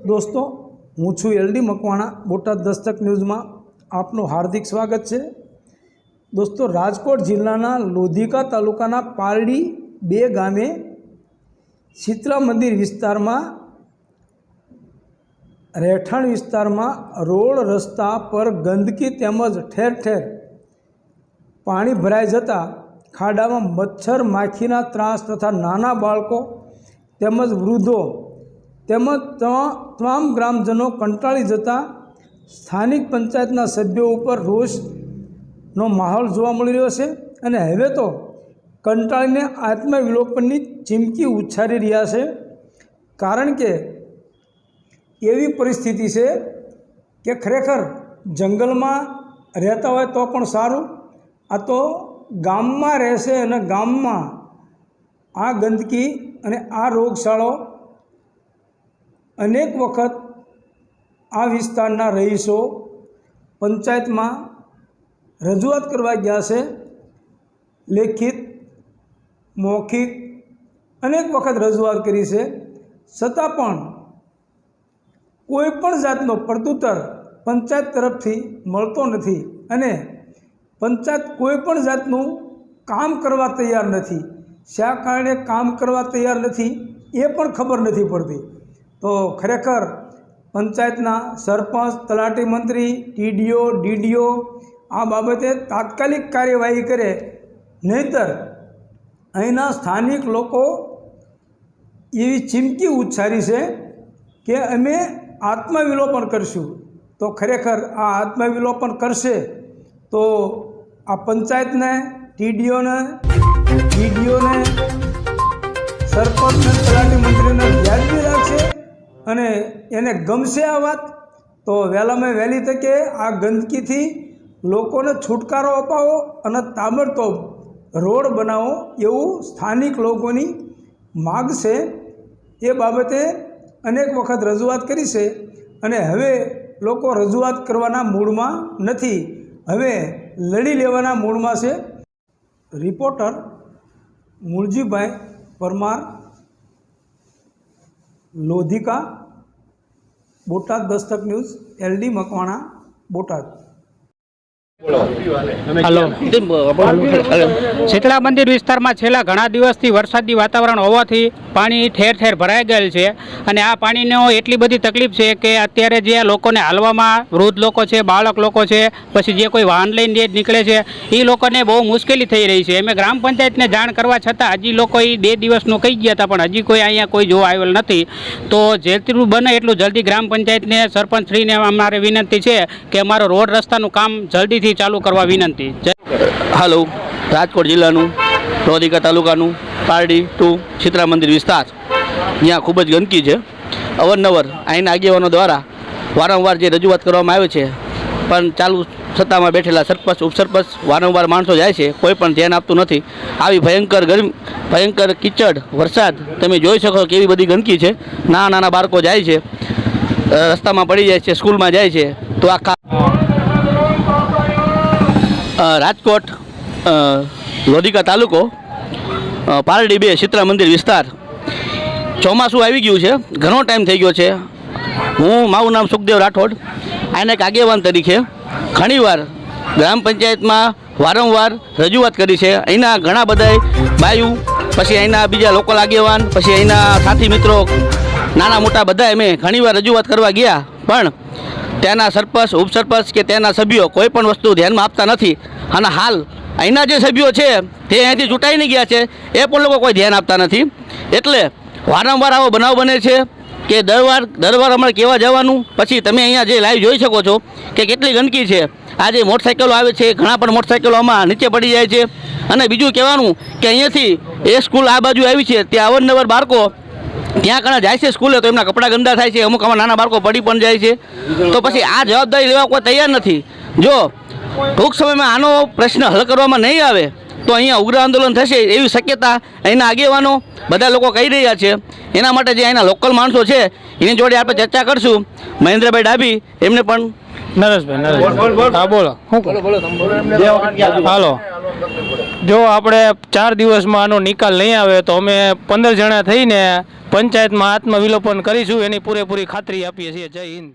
दोस्तों हूँ छूँ LD Makwana Botad Dastak news में आपनु हार्दिक स्वागत है। दोस्तों राजकोट जिल्लाना लोधिका तालुकाना पारडी 2 गामे शीतला मंदिर विस्तार में રહેઠાણ વિસ્તારમાં રોડ રસ્તા પર ગંદકી તેમજ ઠેર ઠેર પાણી ભરાઈ જતા ખાડામાં મચ્છર માખીના ત્રાસ તથા નાના બાળકો તેમજ વૃદ્ધો તેમજ તમામ ગ્રામજનો કંટાળી જતા સ્થાનિક પંચાયતના સભ્યો ઉપર રોષનો માહોલ જોવા મળી રહ્યો છે અને હવે તો કંટાળીને આત્મવિલોપનની ચીમકી ઉચ્ચારી રહ્યા છે। કારણ કે एवी परिस्थिति है कि खरेखर जंगल में रहता हो तो पण सारू, आ तो गाम में रहेशे अने गाम में आ गंदकी अने आ रोगचाळो अनेक वखत आ विस्तारना रहीशो पंचायत में रजूआत करवा गया है। लेखित मौखिक अनेक वखत रजूआत करी है, छतां पण कोईपण जातनो प्रत्युत्तर पंचायत तरफथी मळतो नथी अने पंचायत कोईपण जातनुं काम करवा तैयार नथी। शा कारणे काम करवा तैयार नथी ए पण खबर नथी पड़ती। तो खरेखर पंचायतना सरपंच, तलाटी मंत्री, टीडीओ, डीडीओ आ बाबते तात्कालिक कार्यवाही करे, नहींतर अहींना स्थानिक लोको एवी चीमकी उच्चारी छे कि अमे आत्मविलोपन करशुं। तो खरेखर आ आत्मविलोपन करशे तो आ पंचायत ने, टीडीओ ने, सरपंच ने, तलाटी मंत्री ने व्याजबी लागशे अने एने गमशे आ वात। तो वहेलामां वहेली तके आ गंदकी थी लोकोने छुटकारो अपावो अने ताबड़तोब रोड बनावो एवुं स्थानिक लोकोनी माग छे। ए बाबते अनेक वखत रजूआत करी है अने हवे लोको रजूआत करवाना मूडमां नथी, हवे लड़ी लेवाना मूडमां छे। Reporter Mooljibhai Parmar, Lodhika, Botad Dastak news, LD Makwana, Botad. Hello, Shitala मंदिर विस्तार में छेल्ला घणा दिवसथी वरसादी वातावरण होवाथी पाणी ठेर ठेर भराई गયેલ છે અને આ પાણીનો એટલી બધી તકલીફ છે કે અત્યારે જે લોકોને હાલવામાં વૃદ્ધ લોકો છે, બાળક લોકો છે, પછી જે કોઈ વાહન લઈને જે નીકળે છે એ લોકોને બહુ મુશ્કેલી થઈ રહી છે। અમે ગ્રામ પંચાયતને જાણ કરવા છતાં હજી લોકો એ 2 દિવસનું કહી ગયા હતા પણ હજી કોઈ અહીંયા કોઈ જોવા આવેલ નથી। તો જેટલું બને એટલું જલ્દી ગ્રામ પંચાયતને, સરપંચશ્રીને અમારે વિનંતી છે કે અમારો રોડ રસ્તાનું કામ જલ્દીથી ચાલુ કરવા વિનંતી। हेलो, राजकोट जिल्लाનું लोधिका तालुकाનું पारडी 2 शीतला मंदिर विस्तार ત્યાં ખૂબ જ ગંદકી છે। અવારનવાર અહીંના આગેવાનો દ્વારા વારંવાર જે રજૂઆત કરવામાં આવે છે પણ ચાલુ સત્તામાં બેઠેલા સરપંચ, ઉપસરપંચ વારંવાર માણસો જાય છે, કોઈ પણ ધ્યાન આપતું નથી। આવી ભયંકર ગરમી, ભયંકર કીચડ, વરસાદ તમે જોઈ શકો કેવી બધી ગંદકી છે। નાના નાના બાળકો જાય છે, રસ્તામાં પડી જાય છે, સ્કૂલમાં જાય છે। તો આખા राजकोट लोधिका तालुको पारडी 2 शीतला मंदिर विस्तार ચોમાસું આવી ગયું છે, ઘણો ટાઈમ થઈ ગયો છે। હું મારું નામ સુખદેવ રાઠોડ, આને એક આગેવાન તરીકે ઘણીવાર ગ્રામ પંચાયતમાં વારંવાર રજૂઆત કરી છે। અહીંના ઘણા બધા બાયુ, પછી અહીંના બીજા લોકલ આગેવાન, પછી અહીંના સાથી મિત્રો, નાના મોટા બધા અમે ઘણીવાર રજૂઆત કરવા ગયા પણ ત્યાંના સરપંચ, ઉપસરપંચ કે ત્યાંના સભ્યો કોઈ પણ વસ્તુ ધ્યાનમાં આપતા નથી। અને હાલ અહીંના જે સભ્યો છે તે અહીંથી ચૂંટાઈને ગયા છે એ પણ લોકો કોઈ ધ્યાન આપતા નથી। એટલે વારંવાર આવો બનાવ બને છે કે દરવાર અમારે કહેવા જવાનું, પછી તમે અહીંયા જે લાઈવ જોઈ શકો છો કે કેટલી ગંદકી છે। આ જે મોટરસાઇકલો આવે છે, ઘણા પણ મોટરસાઇકલો આમાં નીચે પડી જાય છે। અને બીજું કહેવાનું કે અહીંયાથી એ સ્કૂલ આ બાજુ આવી છે, ત્યાં અવારનવાર બાળકો ત્યાં કણા જાય છે સ્કૂલે તો એમના કપડાં ગંદા થાય છે, અમુક આમાં નાના બાળકો પડી પણ જાય છે। તો પછી આ જવાબદારી લેવા કોઈ તૈયાર નથી। જો ટૂંક સમયમાં આનો પ્રશ્ન હલ કરવામાં નહીં આવે તો અહીંયા ઉગ્ર આંદોલન થશે એવી શક્યતા અહીંના આગેવાનો બધા લોકો કહી રહ્યા છે। એના માટે જે અહીંના લોકલ માણસો છે એની જોડે આપણે ચર્ચા કરશું। મહેન્દ્રભાઈ ડાભી, એમને પણ નરેશભાઈ, હા બોલો, શું બોલો, હાલો। જો આપણે 4 દિવસમાં આનો નિકાલ નહીં આવે તો અમે 15 જણા થઈને પંચાયતમાં આત્મવિલોપન કરીશું, એની પૂરેપૂરી ખાતરી આપીએ છીએ. જય હિન્દ.